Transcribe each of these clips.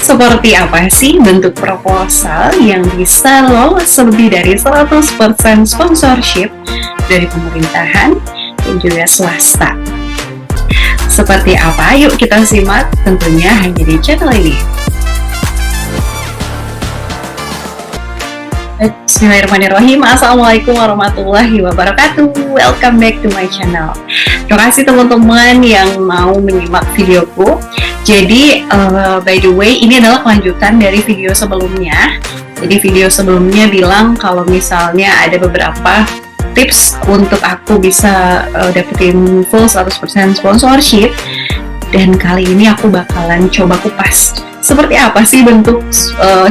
Seperti apa sih bentuk proposal yang bisa lolos lebih dari 100% sponsorship dari pemerintahan dan juga swasta? Seperti apa? Yuk kita simak tentunya hanya di channel ini. Bismillahirrahmanirrahim. Assalamualaikum warahmatullahi wabarakatuh. Welcome back to my channel. Terima kasih teman-teman yang mau menyimak videoku. Jadi by the way, ini adalah kelanjutan dari video sebelumnya. Jadi video sebelumnya bilang kalau misalnya ada beberapa tips untuk aku bisa dapetin full 100% sponsorship. Dan kali ini aku bakalan coba kupas seperti apa sih bentuk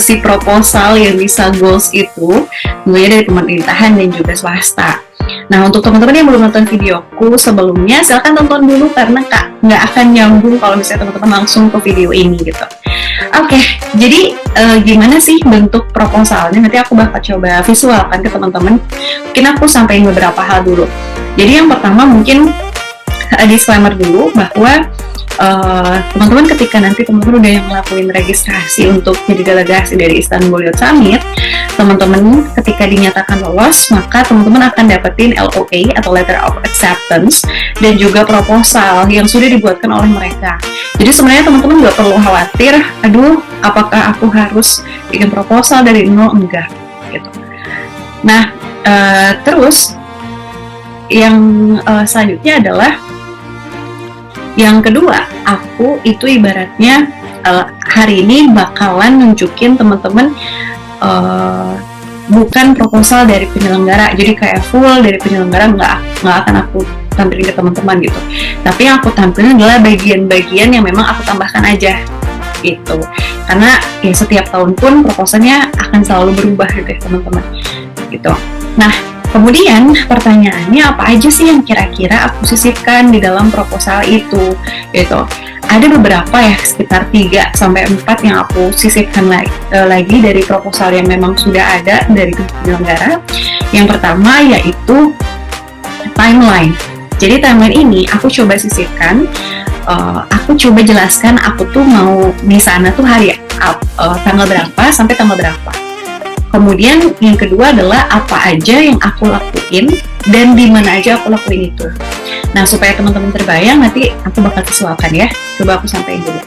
si proposal yang bisa goals itu, tentunya dari pemerintahan dan juga swasta. Nah, untuk teman-teman yang belum nonton videoku sebelumnya, silahkan tonton dulu karena nggak akan nyambung kalau misalnya teman-teman langsung ke video ini gitu. Oke, jadi gimana sih bentuk proposalnya? Nanti aku bakal coba visualkan ke teman-teman. Mungkin aku sampaikan beberapa hal dulu. Jadi yang pertama mungkin disclaimer dulu bahwa teman-teman ketika nanti teman-teman udah yang ngelakuin registrasi untuk jadi delegasi dari Istanbul Youth Summit, teman-teman ketika dinyatakan lolos, maka teman-teman akan dapetin LOA atau Letter of Acceptance dan juga proposal yang sudah dibuatkan oleh mereka. Jadi sebenarnya teman-teman nggak perlu khawatir, aduh apakah aku harus bikin proposal dari nol, enggak gitu. Nah, terus yang selanjutnya adalah yang kedua, aku itu ibaratnya hari ini bakalan nunjukin teman-teman bukan proposal dari penyelenggara, jadi kayak full dari penyelenggara nggak akan aku tampilin ke teman-teman gitu. Tapi yang aku tampilin adalah bagian-bagian yang memang aku tambahkan aja gitu. Karena ya setiap tahun pun proposalnya akan selalu berubah gitu ya teman-teman gitu. Nah, kemudian pertanyaannya apa aja sih yang kira-kira aku sisipkan di dalam proposal itu gitu. Ada beberapa ya, sekitar 3-4 yang aku sisipkan lagi dari proposal yang memang sudah ada dari penyelenggara. Yang pertama yaitu timeline. Jadi timeline ini aku coba sisipkan, aku coba jelaskan aku tuh mau di sana tuh hari tanggal berapa sampai tanggal berapa. Kemudian yang kedua adalah apa aja yang aku lakuin dan di mana aja aku lakuin itu. Nah, supaya teman-teman terbayang nanti aku bakal visualkan ya. Coba aku sampaikan dulu.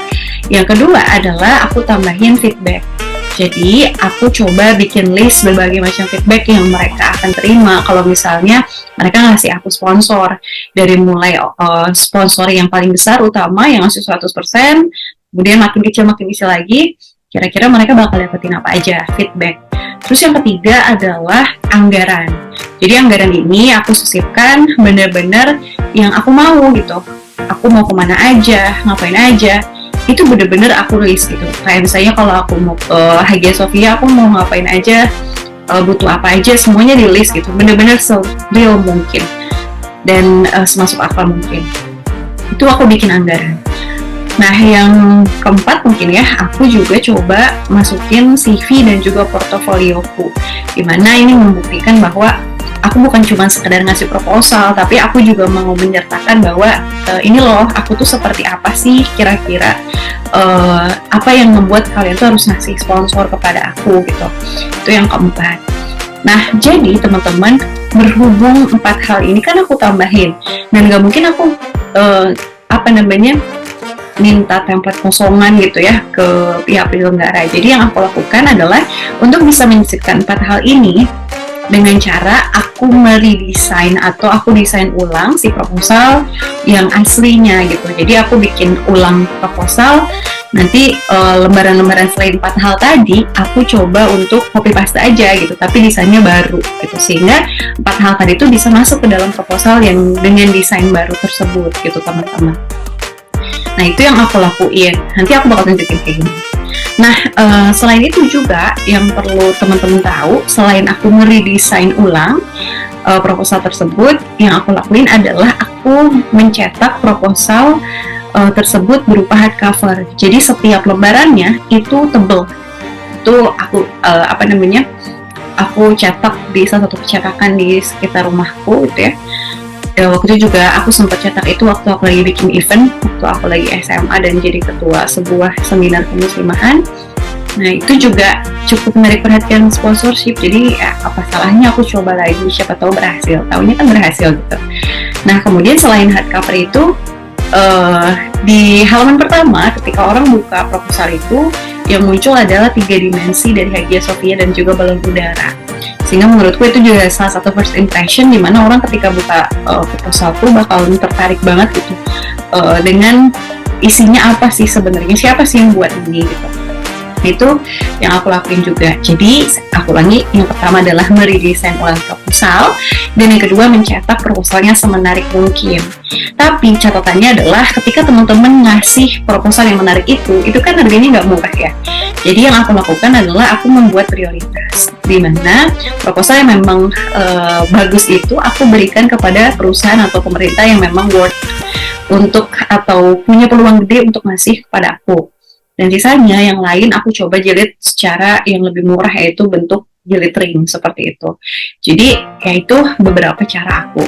Yang kedua adalah aku tambahin feedback. Jadi aku coba bikin list berbagai macam feedback yang mereka akan terima kalau misalnya mereka ngasih aku sponsor. Dari mulai sponsor yang paling besar utama yang ngasih 100%, kemudian makin kecil lagi, kira-kira mereka bakal dapetin apa aja feedback. Terus yang ketiga adalah anggaran. Jadi anggaran ini aku sisipkan bener-bener yang aku mau gitu. Aku mau kemana aja, ngapain aja, itu bener-bener aku list gitu. Kayak misalnya kalau aku mau ke Hagia Sophia, aku mau ngapain aja, butuh apa aja, semuanya di list gitu. Bener-bener se-real mungkin dan semasuk akal mungkin. Itu aku bikin anggaran. Nah, yang keempat mungkin ya, aku juga coba masukin CV dan juga portofolioku. Dimana ini membuktikan bahwa aku bukan cuma sekedar ngasih proposal, tapi aku juga mau menyertakan bahwa ini loh, aku tuh seperti apa sih kira-kira, apa yang membuat kalian tuh harus ngasih sponsor kepada aku gitu. Itu yang keempat. Nah, jadi teman-teman, berhubung 4 hal ini kan aku tambahin, dan gak mungkin aku minta template kosongan gitu ya ke pihak penyelenggara. Jadi yang aku lakukan adalah untuk bisa menyisipkan 4 hal ini dengan cara aku meredesain atau aku desain ulang si proposal yang aslinya gitu. Jadi aku bikin ulang proposal, nanti lembaran-lembaran selain 4 hal tadi aku coba untuk copy paste aja gitu, tapi desainnya baru gitu, sehingga 4 hal tadi itu bisa masuk ke dalam proposal yang dengan desain baru tersebut gitu teman-teman. Nah, itu yang aku lakuin. Nanti aku bakal tunjukin kayak gini. Nah, selain itu juga yang perlu teman-teman tahu, selain aku meredesain ulang proposal tersebut, yang aku lakuin adalah aku mencetak proposal tersebut berupa hardcover. Jadi setiap lembarannya itu tebel. Itu aku aku cetak di salah satu percetakan di sekitar rumahku gitu ya. Waktu itu juga aku sempat cetak itu waktu aku lagi bikin event, waktu aku lagi SMA dan jadi ketua sebuah seminar kemuslimahan. Nah itu juga cukup menarik perhatian sponsorship, jadi ya, apa salahnya aku coba lagi, siapa tahu berhasil, tahunya kan berhasil gitu. Nah kemudian selain hardcover itu, di halaman pertama ketika orang buka proposal itu, yang muncul adalah 3 dimensi dari Hagia Sophia dan juga balon udara. Sehingga menurutku itu juga salah satu first impression di mana orang ketika buka proposal tuh bakal tertarik banget gitu dengan isinya apa sih sebenarnya, siapa sih yang buat ini gitu. Itu yang aku lakuin juga. Jadi aku ulangi, yang pertama adalah meredesain ulang proposal, dan yang kedua mencetak proposalnya semenarik mungkin. Tapi catatannya adalah ketika teman-teman ngasih proposal yang menarik itu kan harganya nggak murah ya. Jadi yang aku lakukan adalah aku membuat prioritas, di mana proposal yang memang bagus itu aku berikan kepada perusahaan atau pemerintah yang memang worth untuk atau punya peluang gede untuk ngasih kepada aku. Dan sisanya yang lain aku coba jilid secara yang lebih murah, yaitu bentuk jilid ring seperti itu. Jadi ya itu beberapa cara aku.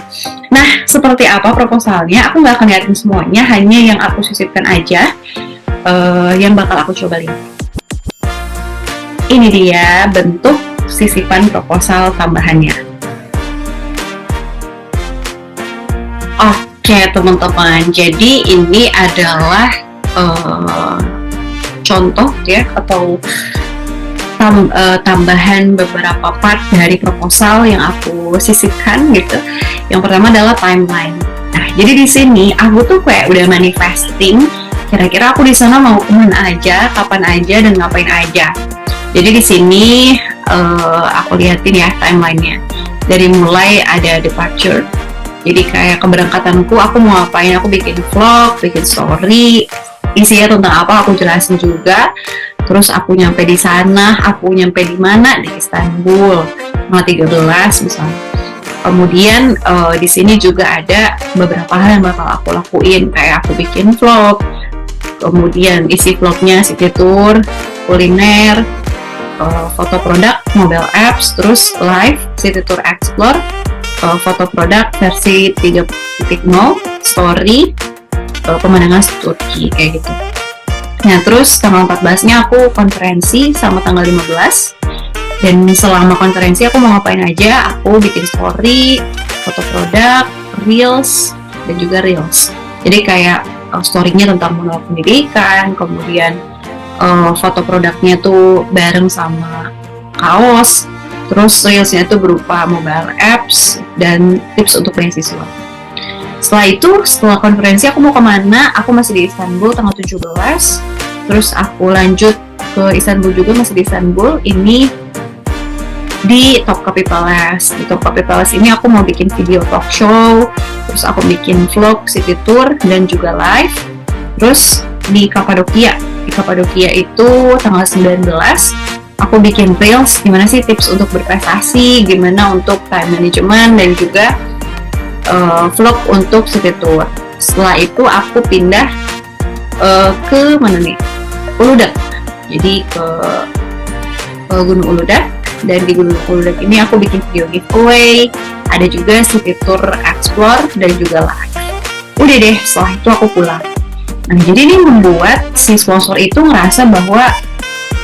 Nah seperti apa proposalnya aku nggak akan liatin semuanya, hanya yang aku sisipkan aja yang bakal aku coba lihat. Ini dia bentuk sisipan proposal tambahannya. Oke teman-teman, jadi ini adalah contoh ya, atau tambahan beberapa part dari proposal yang aku sisipkan gitu. Yang pertama adalah timeline. Nah, jadi di sini aku tuh kayak udah manifesting kira-kira aku di sana mau kemana aja, kapan aja, dan ngapain aja. Jadi di sini aku liatin ya timelinenya. Dari mulai ada departure. Jadi kayak keberangkatanku, aku mau ngapain, aku bikin vlog, bikin story, isinya tentang apa aku jelasin juga. Terus aku nyampe di sana, aku nyampe di mana, di Istanbul tanggal 13 misalnya. Kemudian di sini juga ada beberapa hal yang bakal aku lakuin, kayak aku bikin vlog, kemudian isi vlognya city tour, kuliner, foto produk, mobile apps, terus live city tour explore, foto produk versi 3.0, story, pemandangan Turki kayak gitu. Nah terus tanggal 14-nya aku konferensi sama tanggal 15, dan selama konferensi aku mau ngapain aja, aku bikin story, foto produk, reels, dan juga reels. Jadi kayak story-nya tentang manual pendidikan, kemudian foto produknya tuh bareng sama kaos, terus reelsnya tuh berupa mobile apps dan tips untuk beasiswa. Setelah itu, setelah konferensi aku mau kemana, aku masih di Istanbul tanggal 17, terus aku lanjut ke Istanbul juga, masih di Istanbul, ini di Topkapi Palace. Di Topkapi Palace ini aku mau bikin video talk show, terus aku bikin vlog city tour dan juga live. Terus di Kapadokia itu tanggal 19, aku bikin reels, gimana sih tips untuk berprestasi, gimana untuk time management, dan juga vlog untuk city tour. Setelah itu aku pindah ke mana nih? Uludag. Jadi ke Gunung Uludag, dan di Gunung Uludag ini aku bikin video giveaway, ada juga city tour explore dan juga live. Udah deh, setelah itu aku pulang. Nah, jadi ini membuat si sponsor itu ngerasa bahwa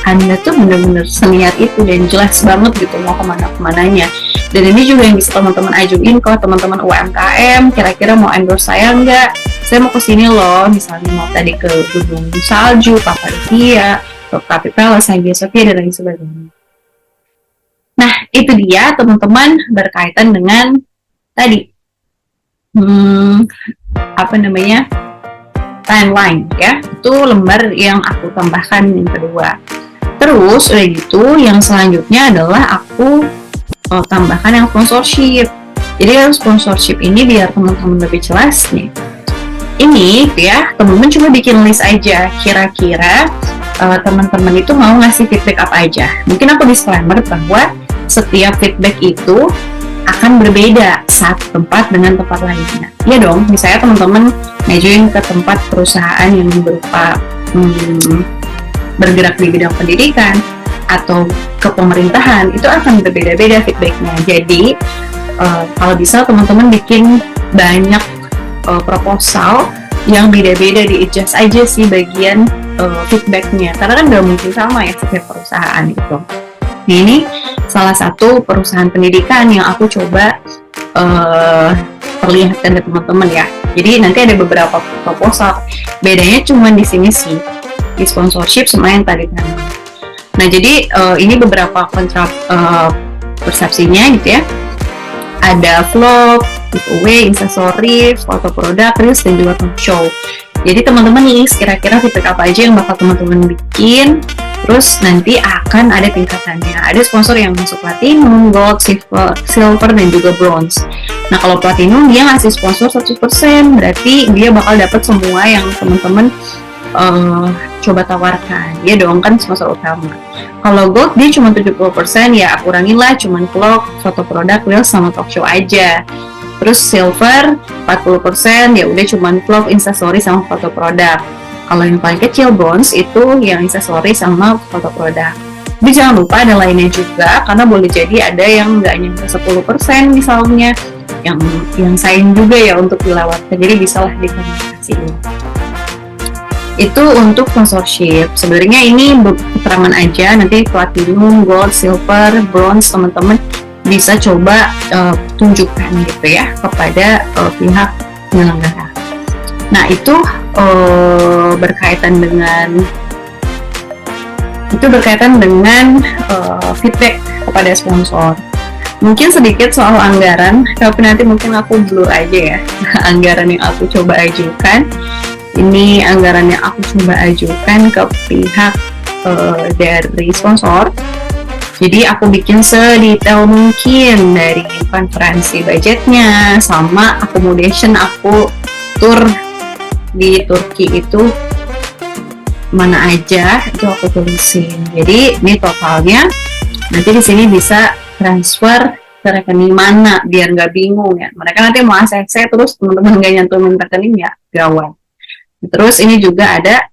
Anda tuh bener-bener seniat itu dan jelas banget gitu mau kemana-kemananya. Dan ini juga yang bisa teman-teman ajuin ke teman-teman UMKM, kira-kira mau endorse saya nggak? Saya mau kesini loh, misalnya mau tadi ke Gunung Salju, Kapadokia, Topkapi Palace, Hagia Sophia, dan lain sebagainya. Nah, itu dia teman-teman berkaitan dengan tadi timeline ya. Itu lembar yang aku tambahkan yang kedua. Terus udah gitu, yang selanjutnya adalah aku tambahkan yang sponsorship. Jadi yang sponsorship ini biar teman-teman lebih jelas nih. Ini ya, teman-teman cuma bikin list aja. Kira-kira teman-teman itu mau ngasih feedback apa aja. Mungkin aku disclaimer bahwa setiap feedback itu akan berbeda satu tempat dengan tempat lainnya. Ya dong, misalnya teman-teman ngajuin ke tempat perusahaan yang berupa bergerak di bidang pendidikan atau ke pemerintahan, itu akan berbeda-beda feedbacknya. Jadi kalau bisa teman-teman bikin banyak proposal yang beda-beda, di-adjust aja sih bagian feedbacknya, karena kan nggak mungkin sama ya setiap perusahaan itu. Nah, ini salah satu perusahaan pendidikan yang aku coba perlihatkan ke teman-teman ya. Jadi nanti ada beberapa proposal, bedanya cuma di sini sih, di sponsorship sama yang tadi kan. Nah, jadi ini beberapa persepsinya gitu ya. Ada vlog, giveaway, instastory, foto produk, reels, dan juga talk show. Jadi teman-teman list kira-kira feedback apa aja yang bakal teman-teman bikin, terus nanti akan ada tingkatannya. Ada sponsor yang masuk platinum, gold, silver, dan juga bronze. Nah, kalau platinum dia ngasih sponsor 100%, berarti dia bakal dapat semua yang teman-teman coba tawarkan. Dia dong kan sponsor utama. Kalau gold dia cuma 70%, ya kurangin lah, cuman vlog, foto produk, reels, sama talk show aja. Terus silver 40%, ya udah cuman vlog, instastory, sama foto produk. Kalau yang paling kecil bronze itu yang instastory sama foto produk. Tapi jangan lupa ada lainnya juga, karena boleh jadi ada yang nggak nyampe 10% misalnya, yang sayang juga ya untuk dilewatkan. Jadi bisalah dikomunikasiin. Itu untuk sponsorship. Sebenarnya ini keterangan aja, nanti platinum, gold, silver, bronze teman-teman bisa coba tunjukkan gitu ya kepada pihak penyelenggara. Nah, itu berkaitan dengan feedback kepada sponsor. Mungkin sedikit soal anggaran, tapi nanti mungkin aku blur aja ya anggaran yang aku coba ajukan. Ini anggaran yang aku coba ajukan ke pihak dari sponsor. Jadi aku bikin sedetail mungkin, dari konferensi budgetnya sama accommodation aku tur di Turki itu mana aja, itu aku tulisin. Jadi ini totalnya, nanti di sini bisa transfer ke rekening mana biar nggak bingung ya. Mereka nanti mau ACC terus teman-teman nggak nyantumin rekening ya gawat. Terus ini juga ada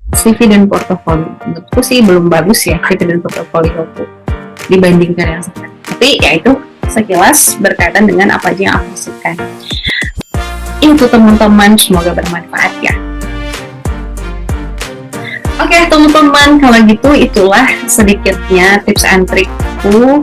CV dan portofolio. Menurutku sih belum bagus ya CV dan portofolio aku dibandingkan yang sekarang. Tapi ya itu sekilas berkaitan dengan apa aja yang aku hasilkan. Itu teman-teman, semoga bermanfaat ya. Oke teman-teman, kalau gitu itulah sedikitnya tips and trikku.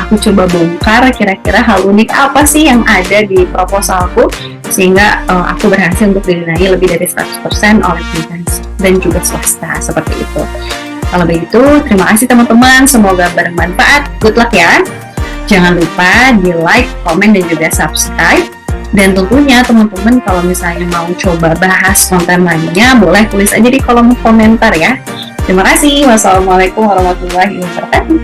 Aku coba bongkar kira-kira hal unik apa sih yang ada di proposalku, sehingga aku berhasil untuk didanai lebih dari 100% oleh pemerintah dan juga swasta, seperti itu. Kalau begitu, terima kasih teman-teman, semoga bermanfaat. Good luck ya. Jangan lupa di like, komen, dan juga subscribe. Dan tentunya teman-teman kalau misalnya mau coba bahas konten lainnya, boleh tulis aja di kolom komentar ya. Terima kasih. Wassalamualaikum warahmatullahi wabarakatuh.